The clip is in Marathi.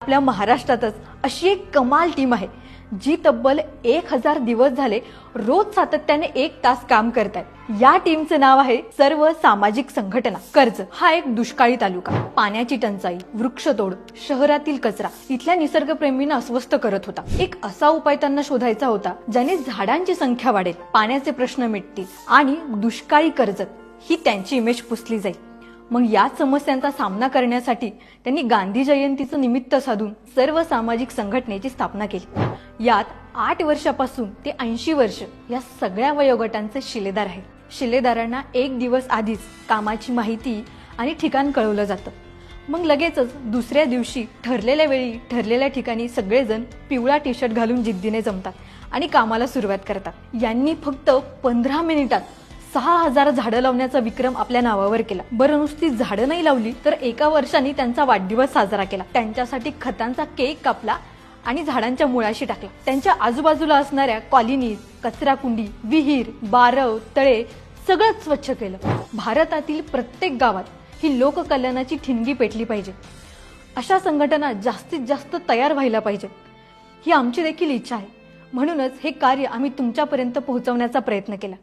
आपल्या महाराष्ट्रातच अशी एक कमाल टीम आहे जी तब्बल 1000 दिवस झाले रोज सातत्याने 1 तास काम करतात। या टीमचं नाव आहे सर्व सामाजिक संघटना कर्जत। हा एक दुष्काळी तालुका, पाण्याची टंचाई, वृक्षतोड, शहरातील कचरा इथल्या निसर्गप्रेमींना अस्वस्थ करत होता। एक असा उपाय त्यांना शोधायचा होता ज्याने झाडांची संख्या वाढेल, पाण्याचे प्रश्न मिटतील आणि दुष्काळी कर्जत ही त्यांची इमेज पुसली जाईल। मग या समस्यांचा सामना करण्यासाठी त्यांनी गांधी जयंतीचं निमित्त साधून सर्व सामाजिक संघटनेची स्थापना केली। यात 8 वर्षापासून ते 80 वर्ष या सगळ्या वयोगटांचे शिलेदार आहेत। शिलेदारांना 1 दिवस आधीच कामाची माहिती आणि ठिकाण कळवलं जातं। मग लगेचच दुसऱ्या दिवशी ठरलेल्या वेळी ठरलेल्या ठिकाणी सगळेजण पिवळा टी-शर्ट घालून जिद्दीने जमतात आणि कामाला सुरुवात करतात। यांनी फक्त 15 मिनिटात 6000 झाडं लावण्याचा विक्रम आपल्या नावावर केला। बरं, नुसती झाडं नाही लावली तर एका वर्षाने त्यांचा वाढदिवस साजरा केला। त्यांच्यासाठी खतांचा केक कापला आणि झाडांच्या मुळाशी टाकला। त्यांच्या आजूबाजूला असणाऱ्या कॉलनीज, कचराकुंडी, विहीर, बारव, तळे सगळं स्वच्छ केलं। भारतातील प्रत्येक गावात ही लोककल्याणाची ठिणगी पेटली पाहिजे। अशा संघटना जास्तीत जास्त तयार व्हायला पाहिजे, ही आमची देखील इच्छा आहे। म्हणूनच हे कार्य आम्ही तुमच्यापर्यंत पोहोचवण्याचा प्रयत्न केला।